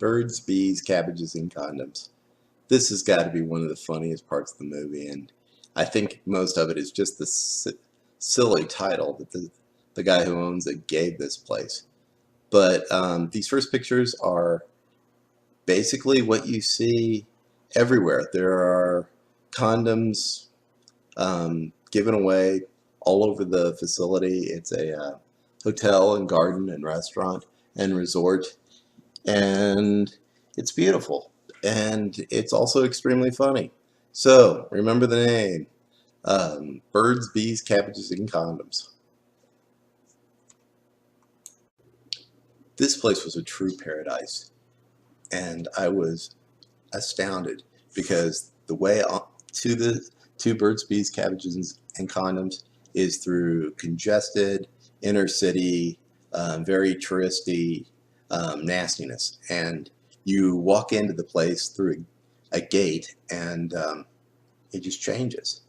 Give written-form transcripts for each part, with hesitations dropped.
Birds, bees, cabbages, and condoms. This has got to be one of the funniest parts of the movie, and I think most of it is just the silly title that the guy who owns it gave this place. But these first pictures are basically what you see everywhere. There are condoms given away all over the facility. It's a hotel and garden and restaurant and resort, and it's beautiful, and it's also extremely funny. So remember the name: birds, bees, cabbages, and condoms. This place was a true paradise, and I was astounded because the way to the two birds, bees, cabbages, and condoms is through congested inner city, very touristy nastiness, and you walk into the place through a gate, and it just changes.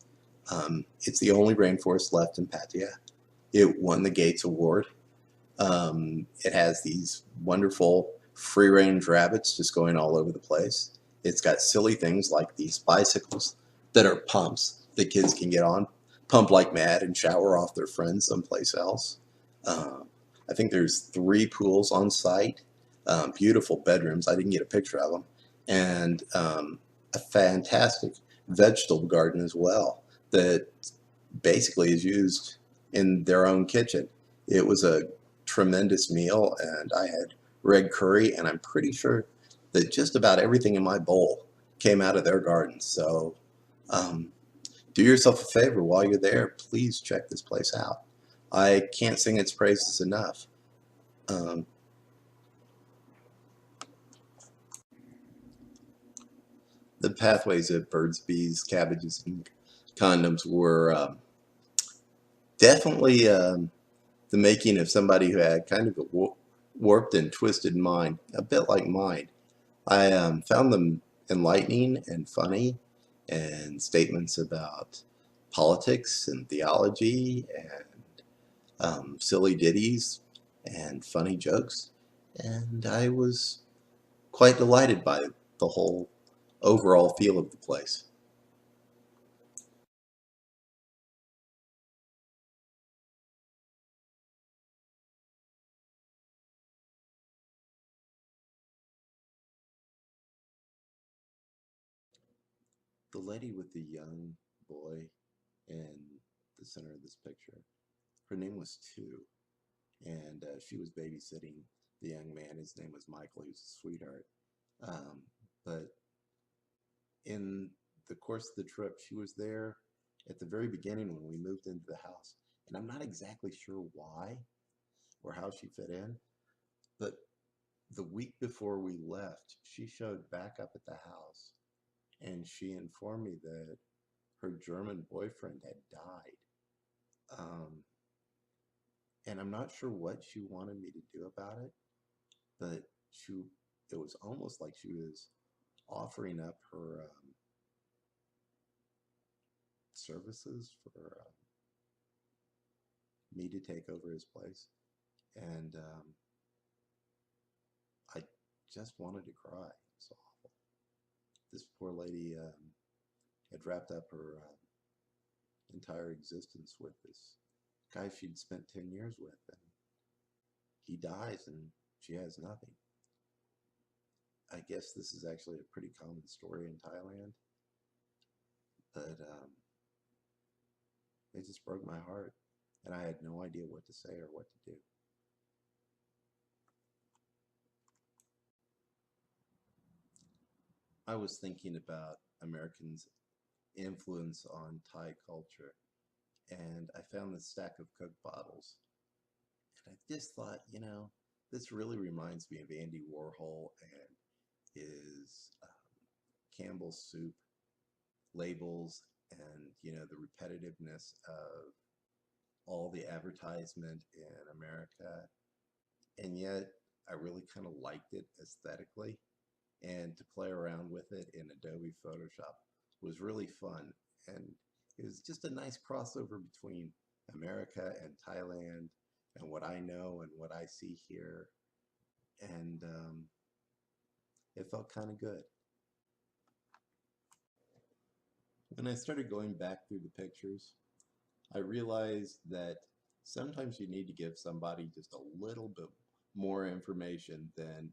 It's the only rainforest left in Pattaya. It won the Gates Award. It has these wonderful free-range rabbits just going all over the place. It's got silly things like these bicycles that are pumps that kids can get on, pump like mad, and shower off their friends someplace else. I think there's 3 pools on site, beautiful bedrooms. I didn't get a picture of them, and a fantastic vegetable garden as well that basically is used in their own kitchen. It was a tremendous meal, and I had red curry, and I'm pretty sure that just about everything in my bowl came out of their garden. So do yourself a favor while you're there. Please check this place out. I can't sing its praises enough. The pathways of birds, bees, cabbages, and condoms were definitely the making of somebody who had kind of a warped and twisted mind, a bit like mine. I found them enlightening and funny, and statements about politics and theology and silly ditties and funny jokes, and I was quite delighted by the whole overall feel of the place. The lady with the young boy in the center of this picture, her name was Tu, and she was babysitting the young man. His name was Michael. He was a sweetheart. Um, but in the course of the trip, she was there at the very beginning when we moved into the house. And I'm not exactly sure why or how she fit in, but the week before we left, she showed back up at the house, and she informed me that her German boyfriend had died. Um, and I'm not sure what she wanted me to do about it, but she, it was almost like she was offering up her services for me to take over his place. And I just wanted to cry. It's awful. This poor lady had wrapped up her entire existence with this guy she'd spent 10 years with, and he dies and she has nothing. I guess this is actually a pretty common story in Thailand, but it just broke my heart, and I had no idea what to say or what to do. I was thinking about Americans' influence on Thai culture, and I found this stack of Coke bottles, and I just thought, this really reminds me of Andy Warhol and his Campbell's soup labels, and the repetitiveness of all the advertisement in America, and yet I really kind of liked it aesthetically, and to play around with it in Adobe Photoshop was really fun, and it was just a nice crossover between America and Thailand and what I know and what I see here, and it felt kind of good. When I started going back through the pictures, I realized that sometimes you need to give somebody just a little bit more information than,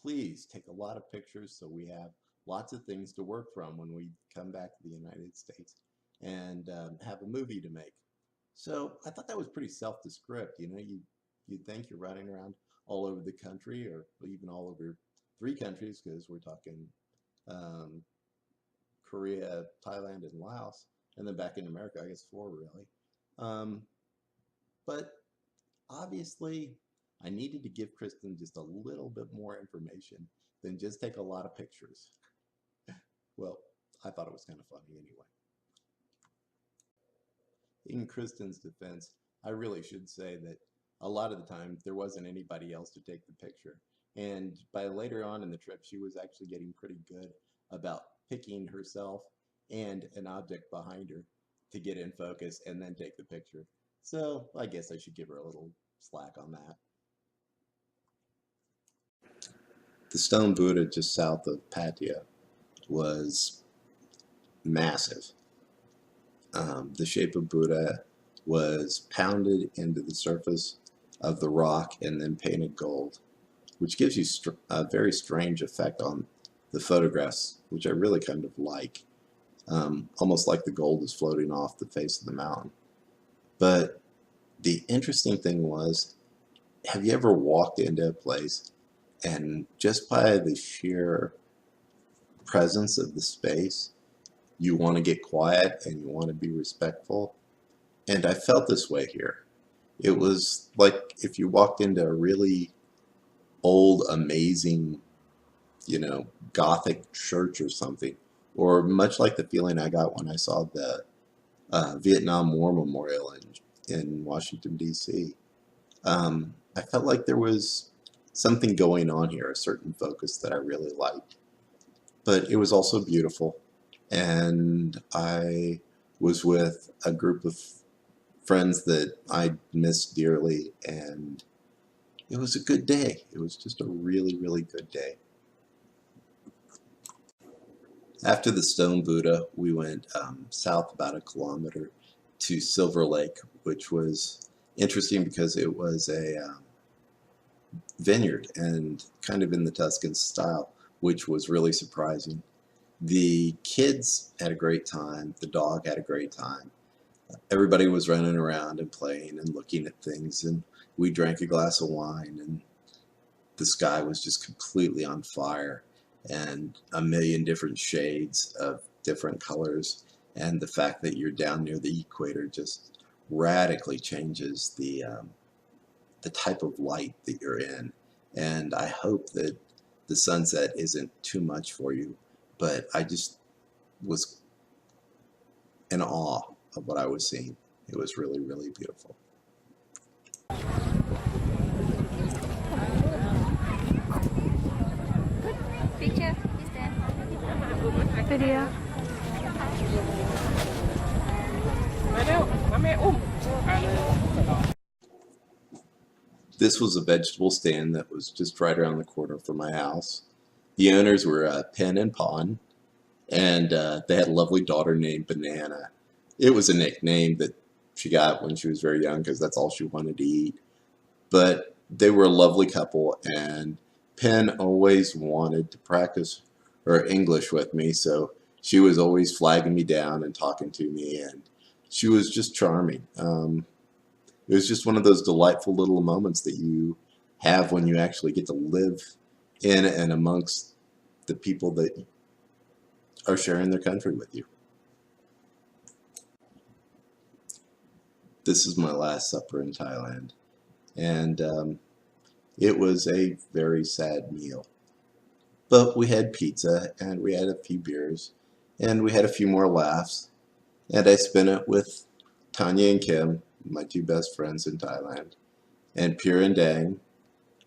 please take a lot of pictures so we have lots of things to work from when we come back to the United States and have a movie to make. So I thought that was pretty self-descript. You know, you'd think you're running around all over the country, or even all over 3 countries, because we're talking um, Korea, Thailand, and Laos, and then back in America, I guess 4 really. Um, but obviously, I needed to give Kristen just a little bit more information than just take a lot of pictures. Well, I thought it was kind of funny anyway. In Kristen's defense, I really should say that a lot of the time there wasn't anybody else to take the picture. And by later on in the trip, she was actually getting pretty good about picking herself and an object behind her to get in focus and then take the picture. So I guess I should give her a little slack on that. The stone Buddha just south of Pattaya was massive. The shape of Buddha was pounded into the surface of the rock and then painted gold, which gives you a very strange effect on the photographs, which I really kind of like. Almost like the gold is floating off the face of the mountain. But the interesting thing was, have you ever walked into a place and just by the sheer presence of the space, you want to get quiet and you want to be respectful? And I felt this way here. It was like if you walked into a really old, amazing, Gothic church or something, or much like the feeling I got when I saw the Vietnam War Memorial in Washington, D.C. I felt like there was something going on here, a certain focus that I really liked. But it was also beautiful, and I was with a group of friends that I missed dearly, and it was a good day. It was just a really, really good day. After the Stone Buddha, we went south about 1 kilometer to Silver Lake, which was interesting because it was a vineyard and kind of in the Tuscan style, which was really surprising. The kids had a great time. The dog had a great time. Everybody was running around and playing and looking at things, and we drank a glass of wine, and the sky was just completely on fire, and a million different shades of different colors, and the fact that you're down near the equator just radically changes the type of light that you're in. And I hope that the sunset isn't too much for you, but I just was in awe of what I was seeing. It was really, really beautiful. Picture is there. Video. This was a vegetable stand that was just right around the corner from my house. The owners were Pen and Pon, and they had a lovely daughter named Banana. It was a nickname that she got when she was very young because that's all she wanted to eat. But they were a lovely couple, and Pen always wanted to practice her English with me, so she was always flagging me down and talking to me, and she was just charming. It was just one of those delightful little moments that you have when you actually get to live in and amongst the people that are sharing their country with you. This is my last supper in Thailand, and it was a very sad meal. But we had pizza, and we had a few beers, and we had a few more laughs, and I spent it with Tanya and Kim, my 2 best friends in Thailand, and Pure and Dang,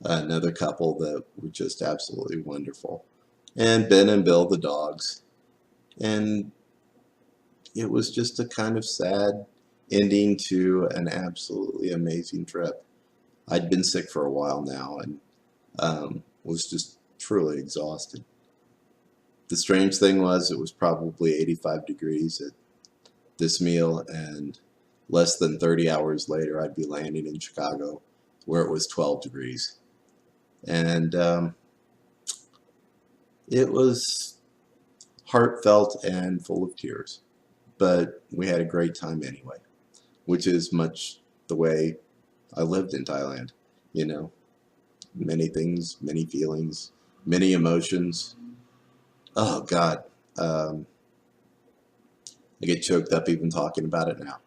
another couple that were just absolutely wonderful, and Ben and Bill, the dogs. And it was just a kind of sad ending to an absolutely amazing trip. I'd been sick for a while now and was just truly exhausted. The strange thing was it was probably 85 degrees at this meal, and less than 30 hours later I'd be landing in Chicago where it was 12 degrees. And it was heartfelt and full of tears, but we had a great time anyway, which is much the way I lived in Thailand. You know, many things, many feelings, many emotions. Oh God, I get choked up even talking about it now.